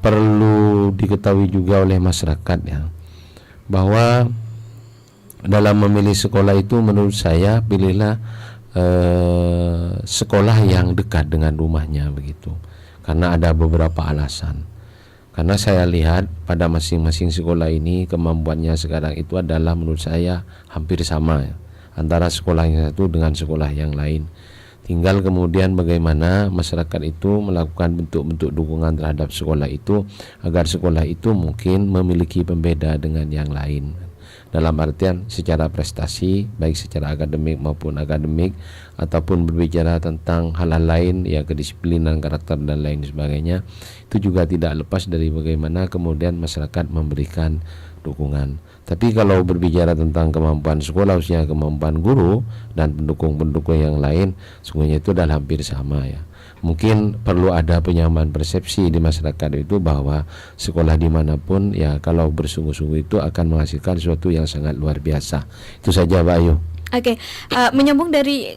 perlu diketahui juga oleh masyarakat ya, bahwa dalam memilih sekolah itu menurut saya pilihlah sekolah yang dekat dengan rumahnya begitu, karena ada beberapa alasan. Karena saya lihat pada masing-masing sekolah ini kemampuannya sekarang itu adalah menurut saya hampir sama ya, antara sekolah yang satu dengan sekolah yang lain. Tinggal kemudian bagaimana masyarakat itu melakukan bentuk-bentuk dukungan terhadap sekolah itu agar sekolah itu mungkin memiliki pembeda dengan yang lain. Dalam artian secara prestasi, baik secara akademik maupun akademik, ataupun berbicara tentang hal-hal lain ya, kedisiplinan, karakter dan lain sebagainya, itu juga tidak lepas dari bagaimana kemudian masyarakat memberikan dukungan. Tapi kalau berbicara tentang kemampuan sekolah, khususnya kemampuan guru dan pendukung-pendukung yang lain, sungguhnya itu adalah hampir sama ya. Mungkin perlu ada penyamaan persepsi di masyarakat itu bahwa sekolah dimanapun ya, kalau bersungguh-sungguh itu akan menghasilkan sesuatu yang sangat luar biasa. Itu saja Pak Ayu. Oke, menyambung dari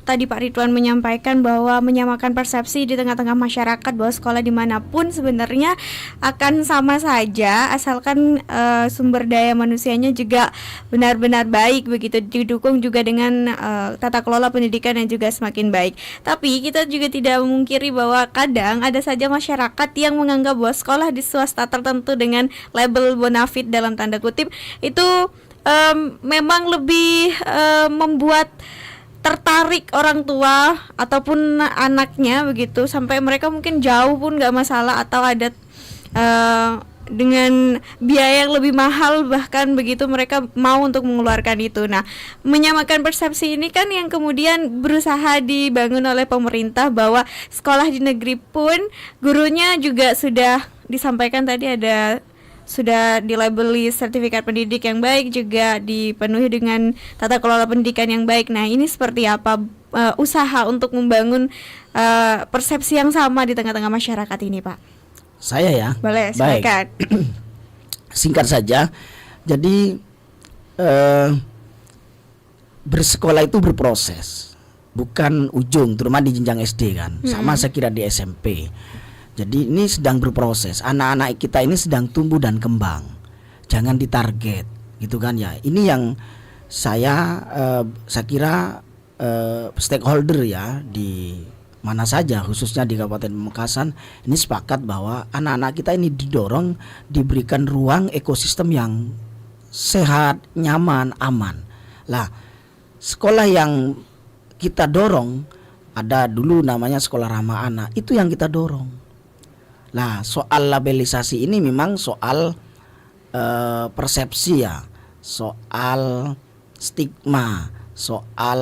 tadi Pak Ridwan menyampaikan bahwa menyamakan persepsi di tengah-tengah masyarakat bahwa sekolah dimanapun sebenarnya akan sama saja, asalkan sumber daya manusianya juga benar-benar baik begitu, didukung juga dengan tata kelola pendidikan yang juga semakin baik. Tapi kita juga tidak memungkiri bahwa kadang ada saja masyarakat yang menganggap bahwa sekolah di swasta tertentu dengan label bonafit dalam tanda kutip itu memang lebih membuat tertarik orang tua ataupun anaknya begitu, sampai mereka mungkin jauh pun nggak masalah, atau ada dengan biaya yang lebih mahal bahkan begitu mereka mau untuk mengeluarkan itu. Nah, menyamakan persepsi ini kan yang kemudian berusaha dibangun oleh pemerintah, bahwa sekolah di negeri pun gurunya juga sudah disampaikan tadi sudah dilabeli sertifikat pendidik yang baik, juga dipenuhi dengan tata kelola pendidikan yang baik. Nah, ini seperti apa usaha untuk membangun persepsi yang sama di tengah-tengah masyarakat ini, Pak? Saya ya. Boleh, silakan. Singkat saja. Jadi bersekolah itu berproses, bukan ujung, terutama di jenjang SD kan. Sama saya kira di SMP. Jadi ini sedang berproses. Anak-anak kita ini sedang tumbuh dan kembang. Jangan ditarget, gitu kan ya. Ini yang saya kira stakeholder ya di mana saja, khususnya di Kabupaten Pamekasan, ini sepakat bahwa anak-anak kita ini didorong, diberikan ruang ekosistem yang sehat, nyaman, aman. Lah, sekolah yang kita dorong, ada dulu namanya sekolah ramah anak, itu yang kita dorong. Nah, soal labelisasi ini memang soal persepsi ya, soal stigma, soal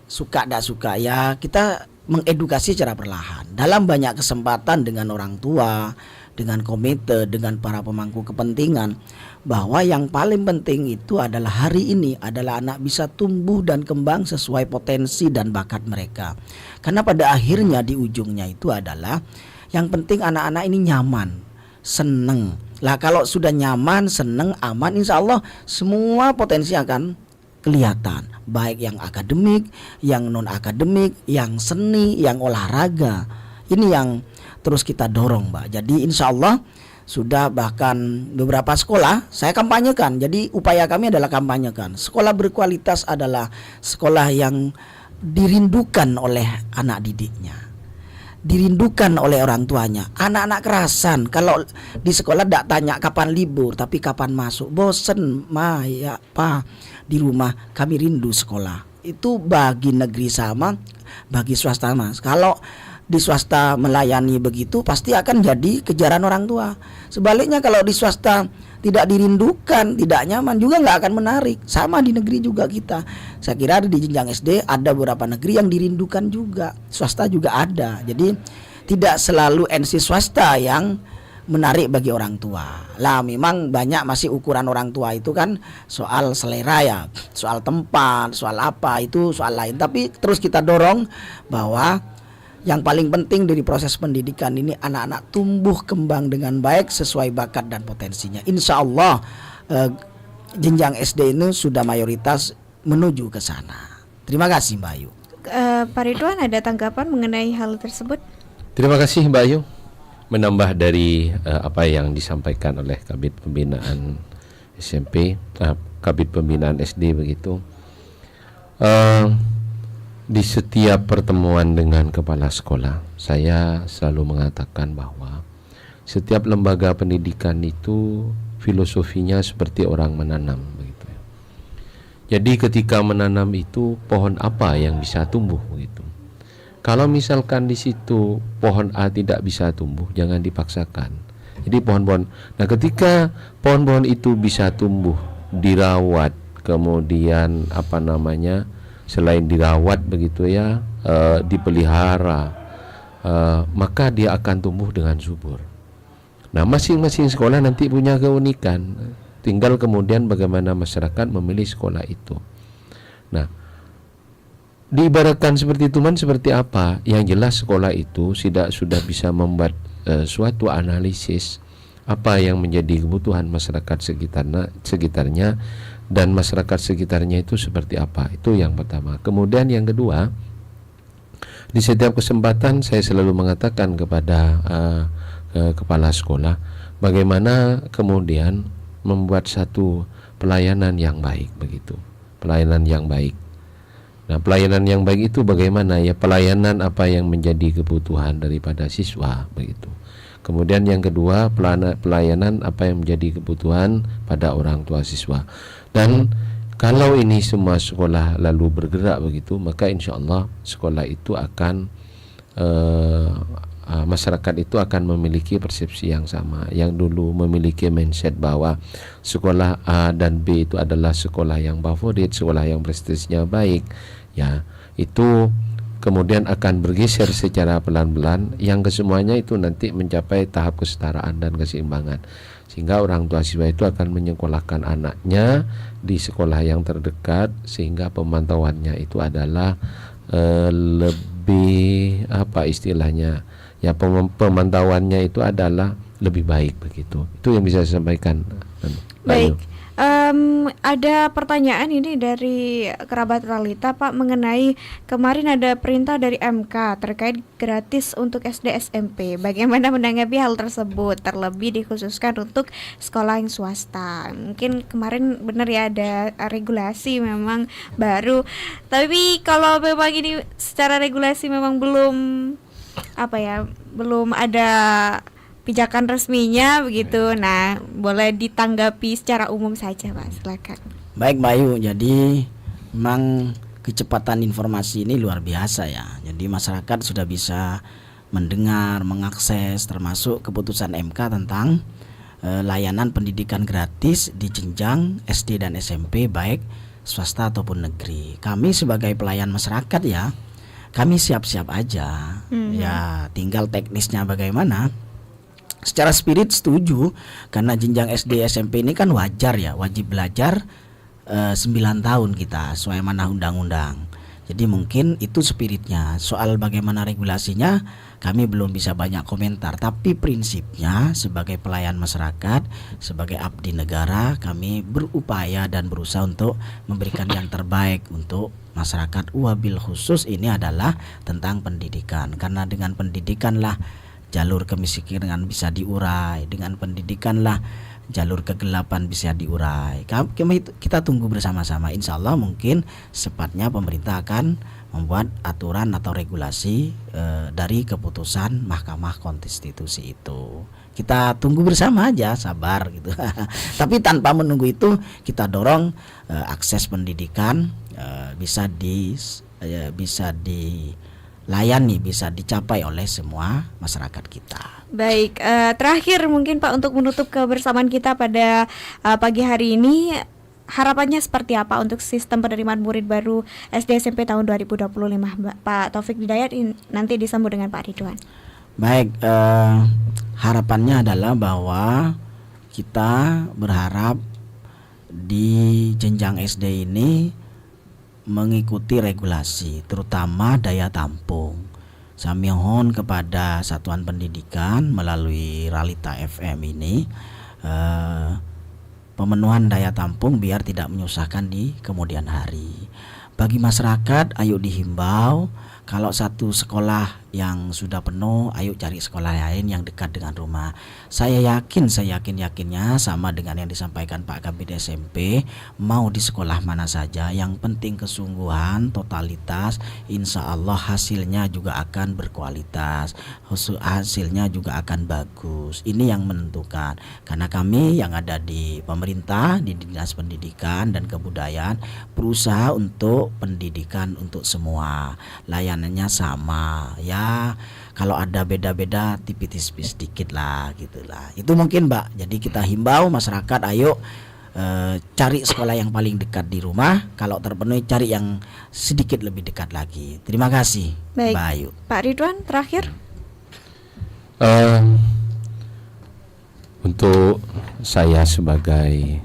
suka tidak suka ya. Kita mengedukasi secara perlahan dalam banyak kesempatan dengan orang tua, dengan komite, dengan para pemangku kepentingan, bahwa yang paling penting itu adalah hari ini adalah anak bisa tumbuh dan kembang sesuai potensi dan bakat mereka. Karena pada akhirnya di ujungnya itu adalah yang penting anak-anak ini nyaman, seneng. Lah kalau sudah nyaman, seneng, aman, insya Allah semua potensi akan kelihatan, baik yang akademik, yang non akademik, yang seni, yang olahraga. Ini yang terus kita dorong, Mbak. Jadi insya Allah sudah bahkan beberapa sekolah saya kampanyekan. Jadi upaya kami adalah kampanyekan. Sekolah berkualitas adalah sekolah yang dirindukan oleh anak didiknya, dirindukan oleh orang tuanya. Anak-anak kerasan kalau di sekolah tidak tanya kapan libur, tapi kapan masuk. Bosen ma ya pa di rumah, kami rindu sekolah. Itu bagi negeri sama, bagi swasta mas. Kalau di swasta melayani begitu pasti akan jadi kejaran orang tua. Sebaliknya kalau di swasta tidak dirindukan, tidak nyaman, juga nggak akan menarik. Sama di negeri juga kita. Saya kira di jenjang SD ada beberapa negeri yang dirindukan juga, swasta juga ada. Jadi tidak selalu NC swasta yang menarik bagi orang tua. Lah memang banyak masih ukuran orang tua itu kan soal selera ya, soal tempat, soal apa itu soal lain. Tapi terus kita dorong bahwa yang paling penting dari proses pendidikan ini anak-anak tumbuh kembang dengan baik sesuai bakat dan potensinya. Insya Allah jenjang SD ini sudah mayoritas menuju ke sana. Terima kasih Mbak Ayu. Pak Ridwan ada tanggapan mengenai hal tersebut? Terima kasih Mbak Ayu. Menambah dari apa yang disampaikan oleh Kabid Pembinaan SMP, Kabid Pembinaan SD begitu. Di setiap pertemuan dengan kepala sekolah, saya selalu mengatakan bahwa setiap lembaga pendidikan itu filosofinya seperti orang menanam begitu. Jadi ketika menanam itu pohon apa yang bisa tumbuh begitu. Kalau misalkan di situ pohon A tidak bisa tumbuh, jangan dipaksakan. Jadi pohon-pohon. Nah, ketika pohon-pohon itu bisa tumbuh, dirawat, kemudian selain dirawat begitu ya, dipelihara, maka dia akan tumbuh dengan subur. Nah, masing-masing sekolah nanti punya keunikan. Tinggal kemudian bagaimana masyarakat memilih sekolah itu. Nah, diibaratkan seperti itu seperti apa? Yang jelas sekolah itu sudah bisa membuat suatu analisis apa yang menjadi kebutuhan masyarakat sekitarnya dan masyarakat sekitarnya itu seperti apa. Itu yang pertama. Kemudian yang kedua, di setiap kesempatan saya selalu mengatakan kepada kepala sekolah bagaimana kemudian membuat satu pelayanan yang baik begitu. Pelayanan yang baik. Nah, pelayanan yang baik itu bagaimana ya? Pelayanan apa yang menjadi kebutuhan daripada siswa begitu. Kemudian yang kedua, pelayanan apa yang menjadi kebutuhan pada orang tua siswa. Dan kalau ini semua sekolah lalu bergerak begitu, maka insya Allah sekolah itu akan masyarakat itu akan memiliki persepsi yang sama. Yang dulu memiliki mindset bahwa sekolah A dan B itu adalah sekolah yang favorit, sekolah yang prestisinya baik, ya itu kemudian akan bergeser secara pelan-pelan yang kesemuanya itu nanti mencapai tahap kesetaraan dan keseimbangan, sehingga orang tua siswa itu akan menyekolahkan anaknya di sekolah yang terdekat sehingga pemantauannya itu adalah lebih istilahnya ya, pemantauannya itu adalah lebih baik begitu. Itu yang bisa saya sampaikan. Baik. Ada pertanyaan ini dari kerabat Lalita Pak mengenai kemarin ada perintah dari MK terkait gratis untuk SD SMP. Bagaimana menanggapi hal tersebut, terlebih dikhususkan untuk sekolah yang swasta? Mungkin kemarin benar ya ada regulasi memang baru, tapi kalau memang ini secara regulasi memang belum ada pijakan resminya begitu. Nah, boleh ditanggapi secara umum saja Pak, silakan. Baik Mbak Ayu, jadi memang kecepatan informasi ini luar biasa ya. Jadi masyarakat sudah bisa mendengar, mengakses termasuk keputusan MK tentang layanan pendidikan gratis di jenjang SD dan SMP baik swasta ataupun negeri. Kami sebagai pelayan masyarakat ya, kami siap-siap aja. Ya, tinggal teknisnya bagaimana. Secara spirit setuju, karena jenjang SD SMP ini kan wajar ya, wajib belajar 9 tahun kita sesuai amanah undang-undang. Jadi mungkin itu spiritnya. Soal bagaimana regulasinya kami belum bisa banyak komentar, tapi prinsipnya sebagai pelayan masyarakat, sebagai abdi negara, kami berupaya dan berusaha untuk memberikan yang terbaik untuk masyarakat. Wabil khusus ini adalah tentang pendidikan, karena dengan pendidikanlah jalur kemiskinan bisa diurai, dengan pendidikanlah jalur kegelapan bisa diurai. Kita tunggu bersama-sama. Insya Allah mungkin sepatnya pemerintah akan membuat aturan atau regulasi dari keputusan Mahkamah Konstitusi itu. Kita tunggu bersama aja, sabar gitu. Tapi tanpa menunggu itu kita dorong akses pendidikan bisa dilayani, bisa dicapai oleh semua masyarakat kita. Baik, terakhir mungkin Pak untuk menutup kebersamaan kita pada pagi hari ini, harapannya seperti apa untuk sistem penerimaan murid baru SD SMP tahun 2025, Pak Taufik Hidayat nanti disambung dengan Pak Ridwan. Baik, harapannya adalah bahwa kita berharap di jenjang SD ini mengikuti regulasi, terutama daya tampung. Saya mohon kepada Satuan Pendidikan melalui Ralita FM ini pemenuhan daya tampung biar tidak menyusahkan di kemudian hari. Bagi masyarakat, ayo dihimbau kalau satu sekolah yang sudah penuh, ayo cari sekolah lain yang dekat dengan rumah. Saya yakinnya sama dengan yang disampaikan Pak Kabid SMP, mau di sekolah mana saja, yang penting kesungguhan, totalitas, insya Allah hasilnya juga akan berkualitas, hasilnya juga akan bagus. Ini yang menentukan, karena kami yang ada di pemerintah, di Dinas Pendidikan dan Kebudayaan berusaha untuk pendidikan untuk semua, layanannya sama ya. Kalau ada beda-beda tipis-tipis sedikit lah gitulah. Itu mungkin Mbak. Jadi kita himbau masyarakat, ayo cari sekolah yang paling dekat di rumah. Kalau terpenuhi cari yang sedikit lebih dekat lagi. Terima kasih. Baik, Mbak Ayu. Pak Ridwan terakhir. Untuk saya sebagai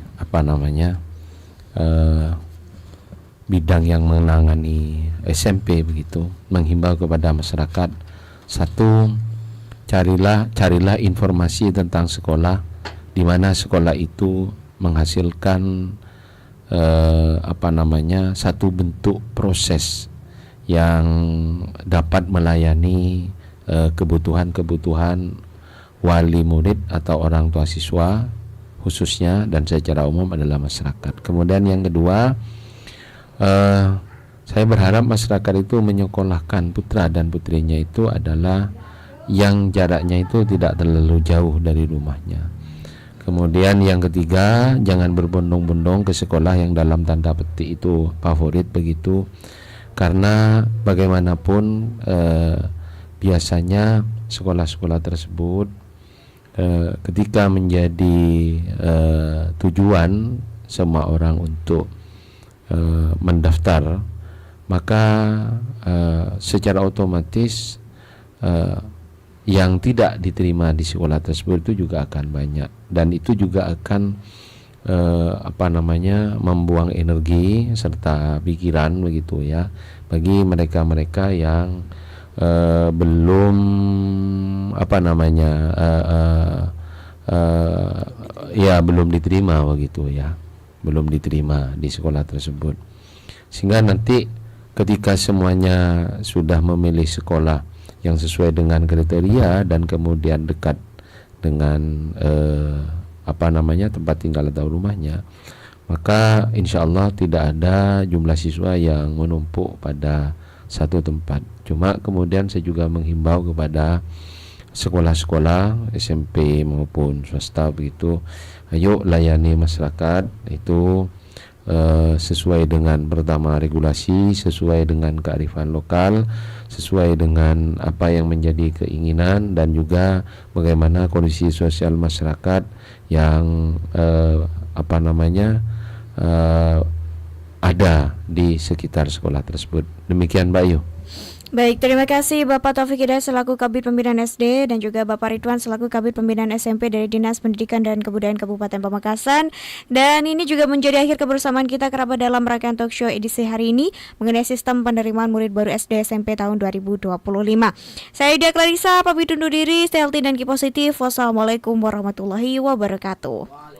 bidang yang menangani SMP begitu, menghimbau kepada masyarakat, satu, carilah informasi tentang sekolah, di mana sekolah itu menghasilkan satu bentuk proses yang dapat melayani kebutuhan wali murid atau orang tua siswa khususnya, dan secara umum adalah masyarakat. Kemudian yang kedua, saya berharap masyarakat itu menyekolahkan putra dan putrinya itu adalah yang jaraknya itu tidak terlalu jauh dari rumahnya. Kemudian yang ketiga, jangan berbondong-bondong ke sekolah yang dalam tanda petik itu favorit begitu, karena bagaimanapun biasanya sekolah-sekolah tersebut ketika menjadi tujuan semua orang untuk mendaftar, maka secara otomatis yang tidak diterima di sekolah tersebut itu juga akan banyak, dan itu juga akan membuang energi serta pikiran begitu ya bagi mereka-mereka yang belum belum diterima begitu ya, belum diterima di sekolah tersebut. Sehingga nanti ketika semuanya sudah memilih sekolah yang sesuai dengan kriteria dan kemudian dekat dengan tempat tinggal atau rumahnya, maka insya Allah tidak ada jumlah siswa yang menumpuk pada satu tempat. Cuma kemudian saya juga menghimbau kepada sekolah-sekolah SMP maupun swasta begitu, ayo layani masyarakat itu sesuai dengan pertama regulasi, sesuai dengan kearifan lokal, sesuai dengan apa yang menjadi keinginan, dan juga bagaimana kondisi sosial masyarakat yang ada di sekitar sekolah tersebut. Demikian Mbak Ayu. Baik, terima kasih Bapak Taufik Hidayat selaku Kabid Pembinaan SD dan juga Bapak Ridwan selaku Kabid Pembinaan SMP dari Dinas Pendidikan dan Kebudayaan Kabupaten Pamekasan. Dan ini juga menjadi akhir kebersamaan kita kerabat dalam rangkaian talk show edisi hari ini mengenai sistem penerimaan murid baru SD SMP tahun 2025. Saya Ida Clarissa, pamit undur diri, stay healthy dan keep positif. Wassalamualaikum warahmatullahi wabarakatuh.